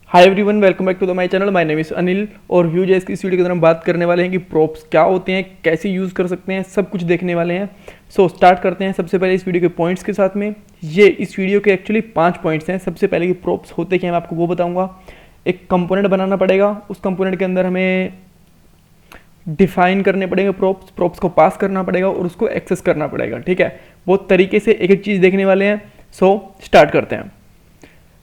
Hi everyone, welcome back to the my channel. My name is Anil और व्यूजेस की इस वीडियो के अंदर हम बात करने वाले हैं कि प्रॉप्स क्या होते हैं, कैसे यूज़ कर सकते हैं, सब कुछ देखने वाले हैं। सो स्टार्ट करते हैं सबसे पहले इस वीडियो के पॉइंट्स के साथ में। ये इस वीडियो के एक्चुअली 5 पॉइंट्स हैं। सबसे पहले कि प्रॉप्स होते क्या हैं मैं आपको वो बताऊँगा। एक कंपोनेंट बनाना पड़ेगा, उस कंपोनेंट के अंदर हमें डिफाइन करने पड़ेंगे प्रॉप्स को पास करना पड़ेगा और उसको एक्सेस करना पड़ेगा। ठीक है, वो तरीके से एक एक चीज़ देखने वाले हैं। सो स्टार्ट करते हैं।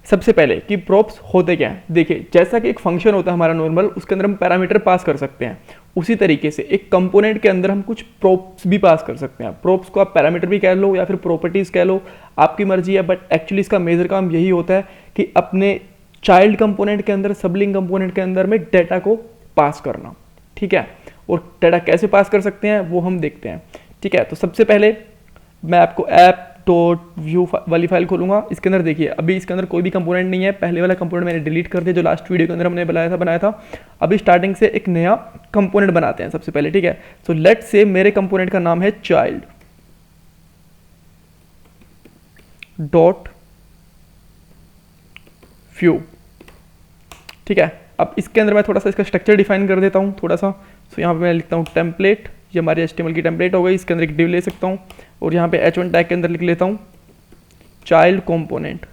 सबसे पहले कि प्रॉप्स होते क्या हैं। देखिए, जैसा कि एक फंक्शन होता है हमारा नॉर्मल, उसके अंदर हम पैरामीटर पास कर सकते हैं, उसी तरीके से एक कंपोनेंट के अंदर हम कुछ प्रॉप्स भी पास कर सकते हैं। प्रॉप्स को आप पैरामीटर भी कह लो या फिर प्रॉपर्टीज कह लो, आपकी मर्जी है। बट एक्चुअली इसका मेजर काम यही होता है कि अपने चाइल्ड कंपोनेंट के अंदर, सबलिंग कंपोनेंट के अंदर में डेटा को पास करना। ठीक है, और डेटा कैसे पास कर सकते हैं वो हम देखते हैं। ठीक है, तो सबसे पहले मैं आपको ऐप डॉट व्यू वाली फाइल खोलूंगा। इसके अंदर देखिए, अभी इसके अंदर कोई भी कंपोनेंट नहीं है। पहले वाला कंपोनेंट मैंने डिलीट कर दिया जो लास्ट वीडियो के अंदर हमने बनाया था। अभी स्टार्टिंग से एक नया कंपोनेंट बनाते हैं सबसे पहले। ठीक है, सो लेट्स से मेरे कंपोनेंट का नाम है चाइल्ड डॉट व्यू। ठीक है, अब इसके अंदर मैं थोड़ा सा इसका स्ट्रक्चर डिफाइन कर देता हूँ थोड़ा सा। सो यहाँ पे मैं लिखता हूँ टेम्पलेट। ये हमारी HTML की टेम्पलेट हो गई। इसके अंदर एक डिव ले सकता हूँ और यहाँ पे H1 टैग के अंदर लिख लेता हूँ चाइल्ड कंपोनेंट।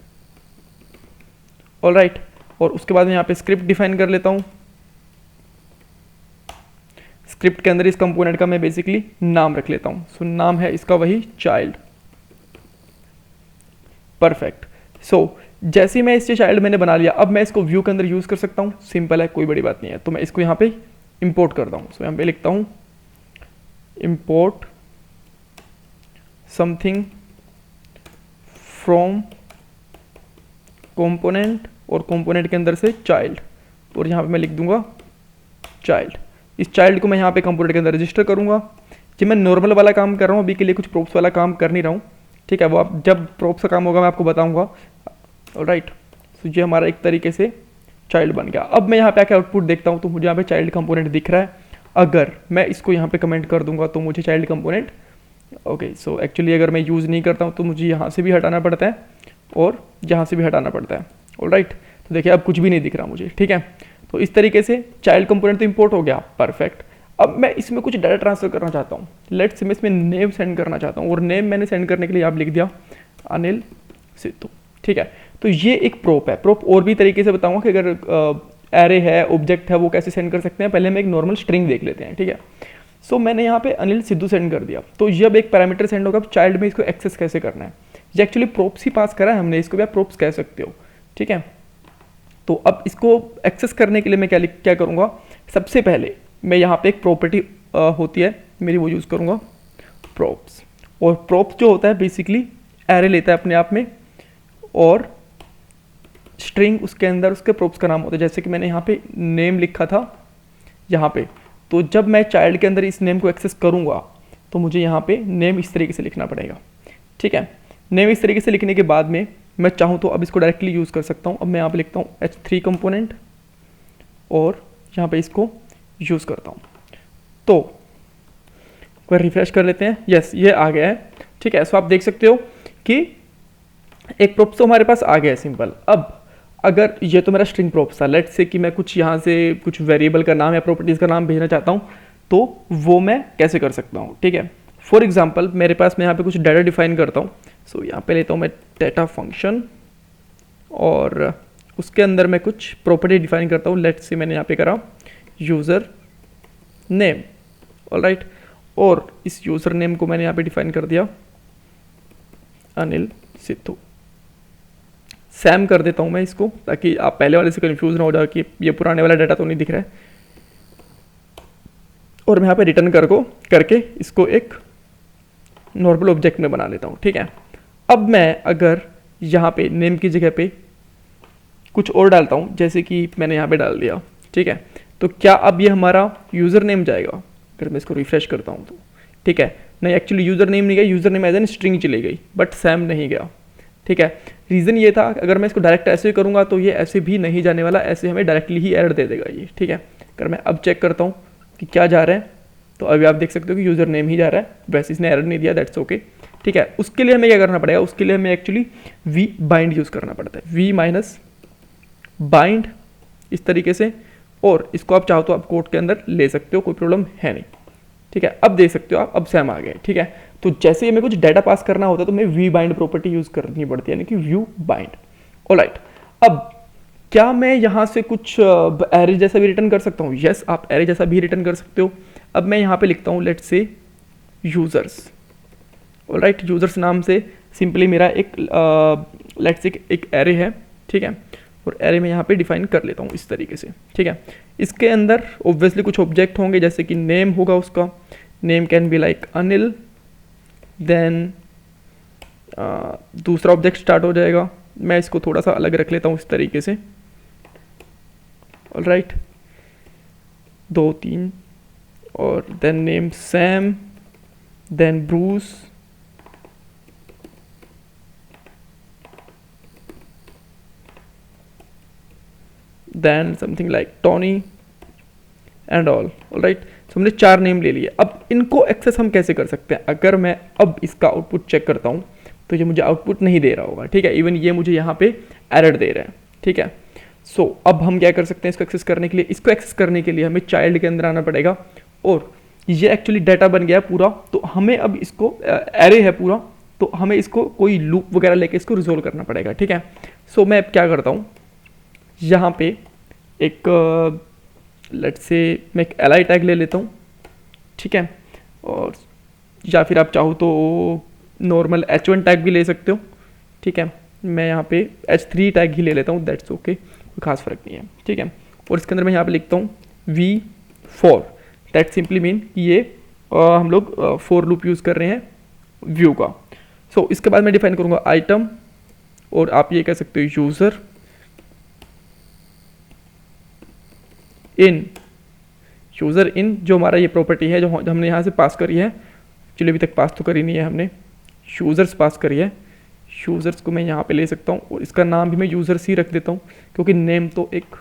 ऑलराइट, और उसके बाद मैं यहाँ पे स्क्रिप्ट डिफाइन कर लेता हूँ। स्क्रिप्ट के अंदर इस कंपोनेंट का मैं बेसिकली नाम रख लेता हूँ। सो नाम है इसका वही चाइल्ड। परफेक्ट। सो जैसे ही मैं इससे चाइल्ड मैंने बना लिया, अब मैं इसको व्यू के अंदर यूज कर सकता हूँ। सिंपल है, कोई बड़ी बात नहीं है। तो मैं इसको यहाँ पे इंपोर्ट करता हूँ। सो यहाँ पे लिखता हूँ import something from component और component के अंदर से child, और यहाँ पे मैं लिख दूंगा child। इस child को मैं यहाँ पे component के अंदर रजिस्टर करूँगा। जी, मैं नॉर्मल वाला काम कर रहा हूँ अभी के लिए, कुछ props वाला काम कर नहीं रहा हूँ। ठीक है, वो आप जब props का काम होगा मैं आपको बताऊँगा। ऑलराइट, तो ये हमारा एक तरीके से child बन गया। अब मैं यहाँ पे आके आउटपुट देखता हूँ तो मुझे यहाँ पे child component दिख रहा है। अगर मैं इसको यहाँ पे कमेंट कर दूंगा तो मुझे child component, okay, so actually अगर मैं यूज़ नहीं करता हूँ तो मुझे यहाँ से भी हटाना पड़ता है और यहाँ से भी हटाना पड़ता है। ऑलराइट, तो देखिए अब कुछ भी नहीं दिख रहा मुझे। ठीक है, तो इस तरीके से चाइल्ड कंपोनेंट तो इंपोर्ट हो गया। परफेक्ट। अब मैं इसमें कुछ डाटा ट्रांसफर करना चाहता हूँ। लेट्स से मैं इसमें नेम सेंड करना चाहता हूँ और नेम मैंने सेंड करने के लिए आप लिख दिया अनिल सिद्धू। ठीक है, तो ये एक प्रोप है। प्रोप और भी तरीके से बताऊँगा कि अगर एरे है, ऑब्जेक्ट है, वो कैसे सेंड कर सकते हैं। पहले हम एक नॉर्मल स्ट्रिंग देख लेते हैं। ठीक है, सो मैंने यहाँ पे अनिल सिद्धू सेंड कर दिया। तो जब एक पैरामीटर सेंड होगा, अब चाइल्ड में इसको एक्सेस कैसे करना है। ये एक्चुअली प्रोप्स ही पास करा है हमने, इसको भी आप प्रोप्स कह सकते हो। ठीक है, तो अब इसको एक्सेस करने के लिए मैं क्या करूँगा। सबसे पहले मैं यहाँ पे एक प्रॉपर्टी होती है मेरी, वो यूज़ करूँगा प्रोप्स। और प्रोप्स जो होता है बेसिकली एरे लेता है अपने आप में और स्ट्रिंग उसके अंदर उसके प्रोप्स का नाम होता है। जैसे कि मैंने यहाँ पे नेम लिखा था यहाँ पे, तो जब मैं चाइल्ड के अंदर इस नेम को एक्सेस करूँगा तो मुझे यहाँ पे नेम इस तरीके से लिखना पड़ेगा। ठीक है, नेम इस तरीके से लिखने के बाद में मैं चाहूँ तो अब इसको डायरेक्टली यूज़ कर सकता हूँ। अब मैं यहाँ पे लिखता हूँ H3 कंपोनेंट और यहाँ पे इसको यूज़ करता हूँ। तो एक बार रिफ्रेश कर लेते हैं। यस, ये आ गया है। ठीक है, सो आप देख सकते हो कि एक प्रोप तो हमारे पास आ गया है। सिंपल। अब अगर ये तो मेरा स्ट्रिंग प्रोप्स था, लेट्स से कि मैं कुछ यहाँ से कुछ वेरिएबल का नाम या प्रॉपर्टीज़ का नाम भेजना चाहता हूँ, तो वो मैं कैसे कर सकता हूँ। ठीक है, फॉर एग्जांपल मेरे पास, मैं यहाँ पे कुछ डाटा डिफाइन करता हूँ। सो यहाँ पे लेता हूँ मैं डाटा फंक्शन और उसके अंदर मैं कुछ प्रॉपर्टी डिफाइन करता हूँ। लेट्स से मैंने यहाँ पे करा यूज़र नेम। ऑलराइट, और इस यूज़र नेम को मैंने यहाँ पे डिफाइन कर दिया अनिल सिद्धू। सैम कर देता हूं मैं इसको, ताकि आप पहले वाले से कंफ्यूज ना हो जाए कि ये पुराने वाला डाटा तो नहीं दिख रहा है। और मैं यहाँ पे रिटर्न करके इसको एक नॉर्मल ऑब्जेक्ट में बना लेता हूँ। ठीक है, अब मैं अगर यहाँ पे नेम की जगह पे कुछ और डालता हूँ, जैसे कि मैंने यहाँ पे डाल दिया। ठीक है, तो क्या अब ये हमारा यूज़र नेम जाएगा अगर मैं इसको रिफ्रेश करता हूँ तो। ठीक है, नहीं, एक्चुअली यूज़र नेम नहीं गया, user name as an string चली गई, बट सैम नहीं गया। ठीक है, रीज़न ये था, अगर मैं इसको डायरेक्ट ऐसे करूँगा तो ये ऐसे भी नहीं जाने वाला, ऐसे हमें डायरेक्टली ही एरर दे देगा ये। ठीक है, अगर मैं अब चेक करता हूँ कि क्या जा रहा है, तो अभी आप देख सकते हो कि यूज़र नेम ही जा रहा है, वैसे इसने एरर नहीं दिया, दैट्स ओके। ठीक है, उसके लिए हमें क्या करना पड़ेगा, उसके लिए हमें एक्चुअली वी बाइंड यूज़ करना पड़ता है। वी माइनस बाइंड इस तरीके से, और इसको आप चाहो तो आप कोड के अंदर ले सकते हो, कोई प्रॉब्लम है नहीं। ठीक है, अब देख सकते हो आप, अब सेम आ गए। ठीक है, तो जैसे ही हमें कुछ डाटा पास करना होता है तो हमें वी बाइंड प्रॉपर्टी यूज करनी पड़ती है, यानी कि व्यू बाइंड। ऑलराइट, अब क्या मैं यहाँ से कुछ एरे जैसा भी रिटर्न कर सकता हूँ? यस, आप एरे जैसा भी रिटर्न कर सकते हो। अब मैं यहाँ पे लिखता हूँ let's say users. Alright, users नाम से सिंपली मेरा एक लेट्स से एक एरे है। ठीक है, और एरे में यहाँ पे डिफाइन कर लेता हूँ इस तरीके से। ठीक है, इसके अंदर ऑब्वियसली कुछ ऑब्जेक्ट होंगे, जैसे कि नेम होगा, उसका name can be like Anil, then दूसरा ऑब्जेक्ट स्टार्ट हो जाएगा। मैं इसको थोड़ा सा अलग रख लेता हूँ इस तरीके से। ऑलराइट, 2 3, और then name Sam, then Bruce, then something like Tony and all. Alright, तो हमने 4 नेम ले लिए। अब इनको एक्सेस हम कैसे कर सकते हैं? अगर मैं अब इसका आउटपुट चेक करता हूँ तो ये मुझे आउटपुट नहीं दे रहा होगा। ठीक है, इवन ये मुझे यहाँ पे एरर दे रहा है। ठीक है, सो अब हम क्या कर सकते हैं इसको एक्सेस करने के लिए? इसको एक्सेस करने के लिए हमें चाइल्ड के अंदर आना पड़ेगा, और ये एक्चुअली डाटा बन गया है पूरा। तो हमें अब इसको एरे है पूरा, तो हमें इसको कोई लूप वगैरह लेके इसको रिजोल्व करना पड़ेगा। ठीक है, सो मैं अब क्या करता हूँ, यहाँ पे एक लेट्स से मैं एक एल टैग ले लेता हूँ। ठीक है, और या फिर आप चाहो तो नॉर्मल h1 टैग भी ले सकते हो। ठीक है, मैं यहाँ पे h3 टैग ही ले लेता हूँ, दैट्स ओके, कोई खास फर्क नहीं है। ठीक है, और इसके अंदर मैं यहाँ पे लिखता हूँ v4, दैट सिंपली मीन ये हम लोग फॉर लूप यूज़ कर रहे हैं व्यू का। सो इसके बाद मैं डिफाइन करूँगा आइटम, और आप ये कह सकते हो यूज़र इन, यूज़र इन जो हमारा ये प्रॉपर्टी है जो हमने यहाँ से पास करी है, एक्चुअली अभी तक पास तो करी नहीं है हमने, यूज़र्स पास करी है। यूज़र्स को मैं यहाँ पे ले सकता हूँ, और इसका नाम भी मैं यूज़र्स ही रख देता हूँ, क्योंकि नेम तो एक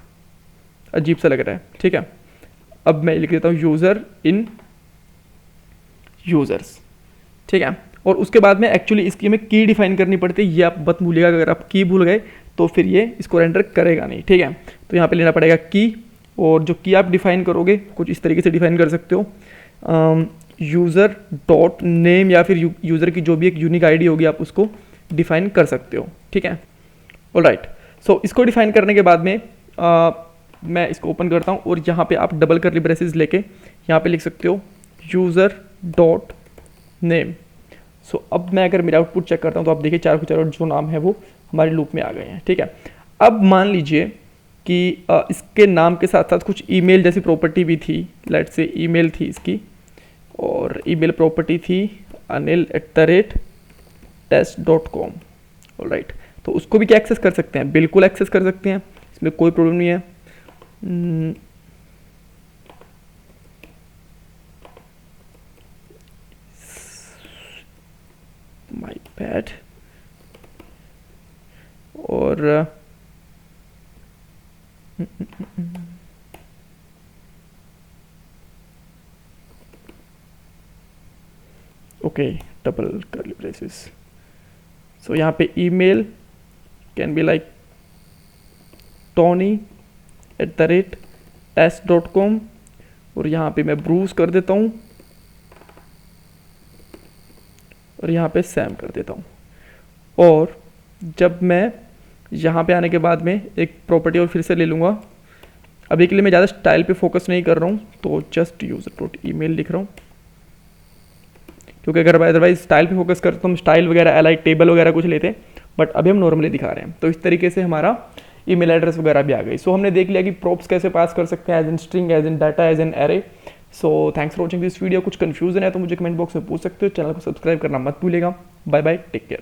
अजीब सा लग रहा है। ठीक है, अब मैं लिख देता हूँ यूज़र इन यूज़र्स। ठीक है, और उसके बाद में एक्चुअली इसकी हमें की डिफाइन करनी पड़ती है, ये आप मत भूलिएगा, अगर आप की भूल गए तो फिर ये इसको रेंडर करेगा नहीं। ठीक है, तो यहाँ पे लेना पड़ेगा की, और जो की आप डिफाइन करोगे कुछ इस तरीके से डिफाइन कर सकते हो, यूज़र डॉट नेम, या फिर यूज़र की जो भी एक यूनिक आईडी होगी आप उसको डिफाइन कर सकते हो। ठीक है, ऑलराइट, सो इसको डिफाइन करने के बाद में मैं इसको ओपन करता हूँ, और यहाँ पे आप डबल करली ब्रेसेस लेके यहाँ पे लिख सकते हो यूज़र डॉट नेम। सो अब मैं अगर मेरा आउटपुट चेक करता हूँ तो आप देखिए 4 के 4 जो नाम है वो हमारे लूप में आ गए हैं। ठीक है, अब मान लीजिए कि इसके नाम के साथ साथ कुछ ईमेल जैसी प्रॉपर्टी भी थी, लेट्स से ईमेल थी इसकी, और ईमेल प्रॉपर्टी थी anil@test.com। ऑलराइट, तो उसको भी क्या एक्सेस कर सकते हैं? बिल्कुल एक्सेस कर सकते हैं, इसमें कोई प्रॉब्लम नहीं है। माय बैड, और ओके, डबल कर्ली ब्रेसेस। सो यहाँ पे email can be like tony@test.com, और यहाँ पे मैं ब्रूस कर देता हूँ, और यहाँ पे सैम कर देता हूँ। और जब मैं यहाँ पे आने के बाद में एक प्रॉपर्टी और फिर से ले लूँगा, अभी के लिए मैं ज़्यादा स्टाइल पे फोकस नहीं कर रहा हूँ, तो जस्ट यूजर डॉट ईमेल लिख रहा हूँ, क्योंकि अगर अदरवाइज स्टाइल पे फोकस करते तो हम स्टाइल वगैरह एलाइट टेबल वगैरह कुछ लेते, बट अभी हम नॉर्मली दिखा रहे हैं। तो इस तरीके से हमारा ईमेल एड्रेस वगैरह भी आ गई। सो हमने देख लिया कि प्रॉप्स कैसे पास कर सकते हैं, as in string, as in data, as in array. So thanks for watching this video. कुछ कंफ्यूजन है तो मुझे कमेंट बॉक्स में पूछ सकते हो। चैनल को सब्सक्राइब करना मत भूलिएगा। Bye bye, take care.